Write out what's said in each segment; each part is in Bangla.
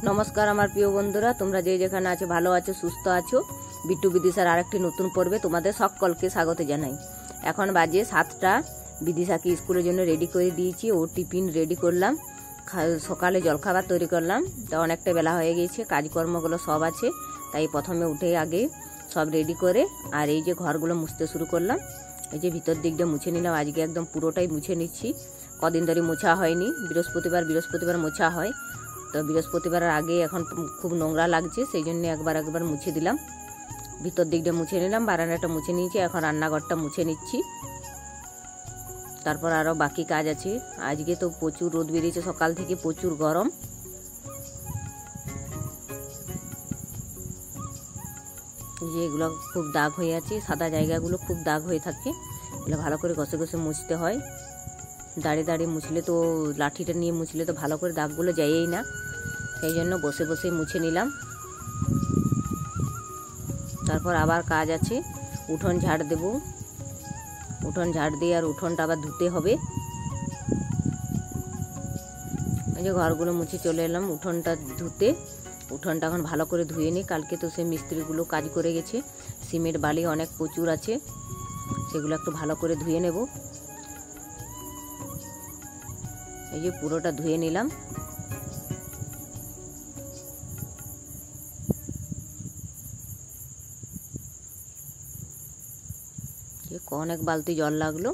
নমস্কার আমার প্রিয় বন্ধুরা, তোমরা যে যেখানে আছো ভালো আছো, সুস্থ আছো। বিট্টু বিদিশার আরেকটি নতুন পর্বে তোমাদের সকলকে স্বাগত জানাই। এখন বাজে 7টা। বিদিশাকে স্কুলের জন্য রেডি করে দিয়েছি, ও টিফিন রেডি করলাম, সকালে জলখাবার তৈরি করলাম। তা অনেকটা বেলা হয়ে গিয়েছে, কাজকর্মগুলো সব আছে, তাই প্রথমে উঠে আগে সব রেডি করে আর এই যে ঘরগুলো মুছতে শুরু করলাম। এই যে ভিতর দিকটা মুছে নিলাম, আজকে একদম পুরোটাই মুছে নিচ্ছি। কদিন ধরে মোছা হয়নি, বৃহস্পতিবার মোছা হয়, তো বৃহস্পতিবারের আগে এখন খুব নোংরা লাগছে, সেই জন্য একবার মুছে দিলাম। ভিতর দিকটা মুছে নিলাম, বারান্দাটা মুছে নিয়েছি, এখন রান্নাঘরটা মুছে নিচ্ছি। তারপর আরও বাকি কাজ আছে। আজকে তো প্রচুর রোদ বেরিয়েছে, সকাল থেকে প্রচুর গরম। যে এগুলো খুব দাগ হয়ে আছে, সাদা জায়গাগুলো খুব দাগ হয়ে থাকে, এগুলো ভালো করে ঘষে ঘষে মুছতে হয়। দাঁড়িয়ে দাঁড়িয়ে মুছলে তো, লাঠিটা নিয়ে মুছলে তো ভালো করে দাগগুলো যায়ই না, সেই জন্য বসে বসে মুছে নিলাম। তারপর আবার কাজ আছে, উঠোন ঝাড় দেব। উঠোন ঝাড় দিয়ে আর উঠোনটা আবার ধুতে হবে। এই যে ঘরগুলো মুছে চলে এলাম উঠোনটা ধুতে। উঠোনটা এখন ভালো করে ধুয়ে নিই, কালকে তো সে মিস্ত্রিগুলো কাজ করে গেছে, সিমেন্ট বালি অনেক প্রচুর আছে, সেগুলো একটু ভালো করে ধুয়ে নেব। এই যে পুরোটা ধুয়ে নিলাম। অনেক বালতি জল লাগলো।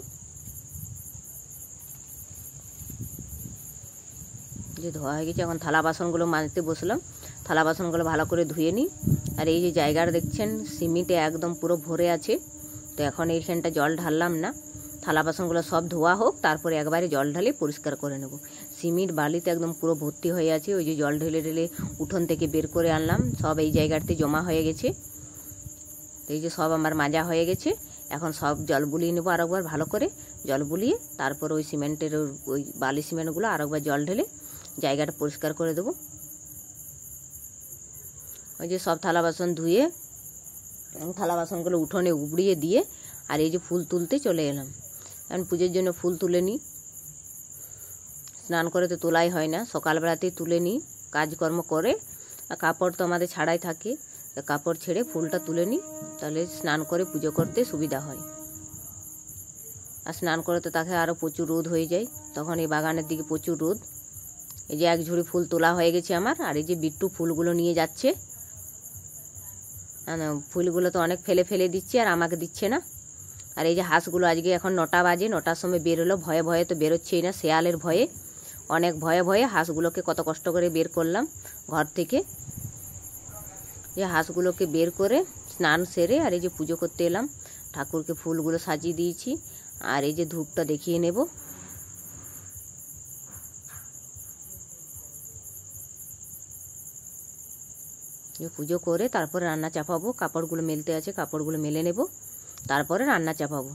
যে ধোয়া হয়ে গেছে, এখন থালা বাসনগুলো মাজতে বসলাম। থালা বাসনগুলো ভালো করে ধুয়ে নিই। আর এই যে জায়গাটা দেখছেন সিমেন্টে একদম পুরো ভরে আছে, তো এখন এইখানটা জল ঢাললাম না, থালা বাসনগুলো সব ধোয়া হোক, তারপরে একবারে জল ঢালে পরিষ্কার করে নেব। সিমেন্ট বালিতে একদম পুরো ভর্তি হয়ে আছে, ওই যে জল ঢেলে ঢেলে উঠোন থেকে বের করে আনলাম, সব এই জায়গাতে জমা হয়ে গেছে। এই যে সব আমার মাজা হয়ে গেছে, এখন সব জল বুলিয়ে নেবো আরেকবার ভালো করে। জল বুলিয়ে তারপর ওই সিমেন্টের ওই বালি সিমেন্টগুলো আরেকবার জল ঢেলে জায়গাটা পরিষ্কার করে দেবো। ওই যে সব থালা বাসন ধুয়ে থালা বাসনগুলো উঠোনে উবড়িয়ে দিয়ে আর এই যে ফুল তুলতে চলে এলাম। কারণ পুজোর জন্য ফুল তুলে নিই, স্নান করে তো তোলাই হয় না, সকালবেলাতেই তুলে নিই কাজকর্ম করে। আর কাপড় তো আমাদের ছাড়াই থাকে, কাপড় ছেড়ে ফুলটা তুলে নিই, তাহলে স্নান করে পুজো করতে সুবিধা হয়। আর স্নান করে তো তাকে আরও প্রচুর রোদ হয়ে যায়, তখন এই বাগানের দিকে প্রচুর রোদ। এই যে এক ঝুড়ি ফুল তোলা হয়ে গেছে আমার। আর এই যে বিট্টু ফুলগুলো নিয়ে যাচ্ছে, ফুলগুলো তো অনেক ফেলে ফেলে দিচ্ছে আর আমাকে দিচ্ছে না। আর এই যে হাঁসগুলো আজকে এখন 9টা বাজে, 9টার সময় বেরোলো, ভয়ে ভয়ে তো বেরোচ্ছেই না, শেয়ালের ভয়ে, অনেক ভয়ে ভয়ে হাঁসগুলোকে কত কষ্ট করে বের করলাম ঘর থেকে। যে হাঁসগুলোকে বের করে স্নান সেরে আর এই যে পুজো করতে এলাম, ঠাকুরকে ফুলগুলো সাজিয়ে দিয়েছি। আর এই যে ধূপটা দেখিয়ে নেব। পুজো করে তারপরে রান্না চাপাবো, কাপড়গুলো মেলতে আছে, কাপড়গুলো মেলে নেব, তারপরে রান্না চাপাবো।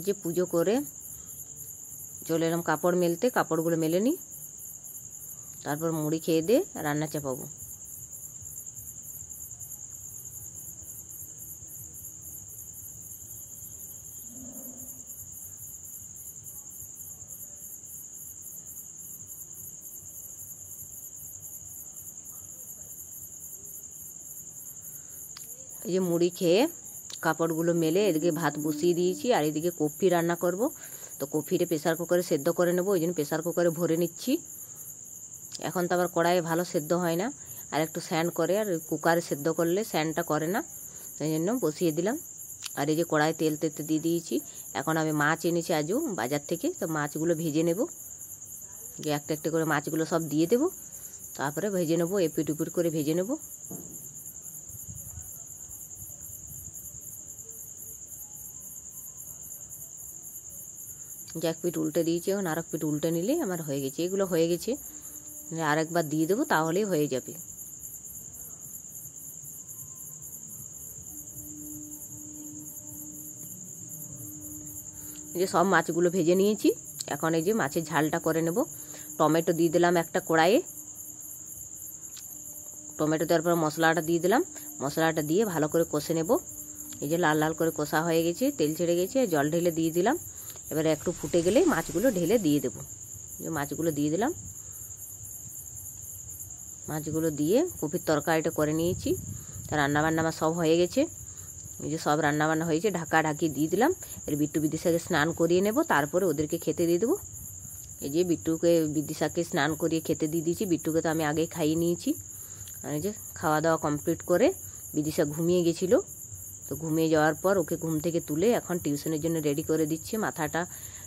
যে পুজো করে চলে এলাম কাপড় মেলতে, কাপড়গুলো মেলে নিই, তারপর মুড়ি খেয়ে দিয়ে রান্না চাপাবো। এই যে মুড়ি খেয়ে কাপড়গুলো মেলে এদিকে ভাত বসিয়ে দিয়েছি, আর এদিকে কফি রান্না করব। তো কফিটা প্রেসার কুকারে সেদ্ধ করে নেবো, ওই জন্য প্রেসার কুকারে ভরে নিচ্ছি। এখন তো আবার কড়াইয়ে ভালো সেদ্ধ হয় না, আর একটু স্যান্ড করে, আর কুকারে সেদ্ধ করলে স্যান্ডটা করে না, সেই জন্য বসিয়ে দিলাম। আর এই যে কড়াই তেল তেতে দিয়ে দিয়েছি। এখন আমি মাছ এনেছি আজও বাজার থেকে, তো মাছগুলো ভেজে নেব। যে একটা একটা করে মাছগুলো সব দিয়ে দেবো, তারপরে ভেজে নেবো, এপিট উপিট করে ভেজে নেব। যে এক পিঠ উল্টে দিয়েছি, এখন আর এক পিঠ উল্টে নিলে আমার হয়ে গেছে। এগুলো হয়ে গেছে, আরেকবার দিয়ে দেবো, তাহলেই হয়ে যাবে। এই যে সব মাছগুলো ভেজে নিয়েছি, এখন এই যে মাছের ঝালটা করে নেব। টমেটো দিয়ে দিলাম একটা কড়াইয়ে, টমেটো দেওয়ার পর মশলাটা দিয়ে দিলাম, মশলাটা দিয়ে ভালো করে কষে নেব। এই যে লাল লাল করে কষা হয়ে গেছে, তেল ছেড়ে গেছে, জল ঢেলে দিয়ে দিলাম। এবারে একটু ফুটে গেলে মাছগুলো ঢেলে দিয়ে দেবো। যে মাছগুলো দিয়ে দিলাম, মাছগুলো দিয়ে কপির তরকারিটা করে নিয়েছি। তা রান্নাবান্না আমার সব হয়ে গেছে। এই যে সব রান্নাবান্না হয়েছে, ঢাকা ঢাকি দিয়ে দিলাম। এর বিট্টু বিদিশাকে স্নান করিয়ে নেব, তারপরে ওদেরকে খেতে দিয়ে দেবো। এই যে বিট্টুকে বিদিশাকে স্নান করিয়ে খেতে দিয়ে দিয়েছি। বিট্টুকে তো আমি আগেই খাইয়ে নিয়েছি। আর এই যে খাওয়া দাওয়া কমপ্লিট করে বিদিশা ঘুমিয়ে গেছিলো। তো ঘুমিয়ে যাওয়ার পর ওকে ঘুম থেকে তুলে এখন টিউশনের জন্য রেডি করে দিচ্ছি। মাথাটা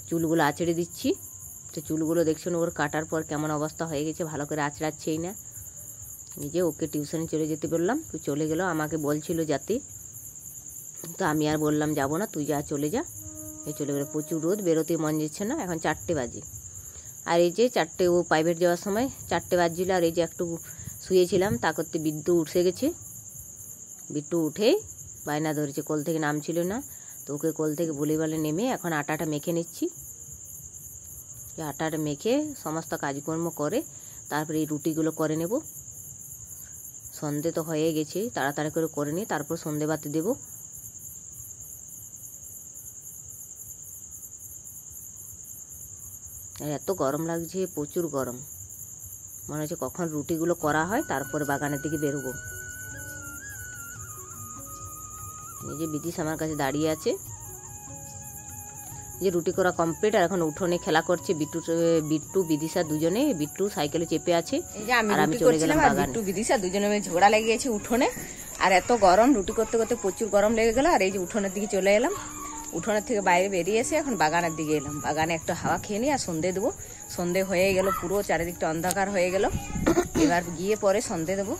চুলগুলো আঁচড়ে দিচ্ছি। তো চুলগুলো দেখছেন ওর কাটার পর কেমন অবস্থা হয়ে গেছে, ভালো করে আঁচড়াচ্ছেই না। এই যে ওকে টিউশনে চলে যেতে বললাম, তুই চলে গেল, আমাকে বলছিল যাতে, তো আমি আর বললাম যাব না, তুই যা, চলে যা। এই চলে গেলো। প্রচুর রোদ, বেরোতে মন যাচ্ছে না। এখন 4টে বাজে। আর এই যে 4টে, ও প্রাইভেট যাওয়ার সময় 4টে বাজছিল। আর এই যে একটু শুয়েছিলাম, তা করতে বিদ্যু উঠে গেছে। বিট্টু উঠে বায়না ধরেছে, কোল থেকে নামছিল না। তো ওকে কোল থেকে বলে নেমে এখন আটাটা মেখে নিচ্ছি। আটাটা মেখে সমস্ত কাজকর্ম করে তারপরে এই রুটিগুলো করে নেব। সন্ধে তো হয়ে গেছে, তাড়াতাড়ি করে নিই, তারপর সন্ধে বাতি দেব। আর এত গরম লাগছে, প্রচুর গরম। মনে হচ্ছে কখন রুটিগুলো করা হয়, তারপরে বাগানের দিকে বেরোবো। এই যে বিদিশ আমার কাছে দাঁড়িয়ে আছে। যে রুটি করা কমপ্লিট, আর এখন উঠোনে খেলা করছে বিট্টু বিদিশা দুজনে। বিট্টু সাইকেলে চেপে আছে, আর আমি চলে গেলাম বাগানে। বিট্টু বিদিশা দুজনে মিলে ঝগড়া লেগে গেছে উঠোনে। আর এত গরম, রুটি করতে করতে প্রচুর গরম লেগে গেল। আর এই যে উঠোনের দিকে চলে এলাম। উঠোনের থেকে বাইরে বেরিয়ে এসে এখন বাগানের দিকে এলাম। বাগানে একটু হাওয়া খেয়ে নিই আর সন্ধে দেবো। সন্ধে হয়ে গেল, পুরো চারিদিকটা অন্ধকার হয়ে গেল। এবার গিয়ে পরে সন্ধে দেবো।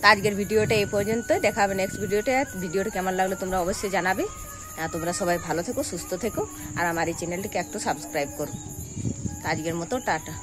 তো আজকের ভিডিওটা এই পর্যন্ত, দেখা হবে নেক্সট ভিডিওটা। ভিডিওটা কেমন লাগলো তোমরা অবশ্যই জানাবে। তোমরা সবাই ভালো থেকো, সুস্থ থেকো, আর আমার এই চ্যানেলটিকে একটু সাবস্ক্রাইব করো। আজকের মতো টাটা।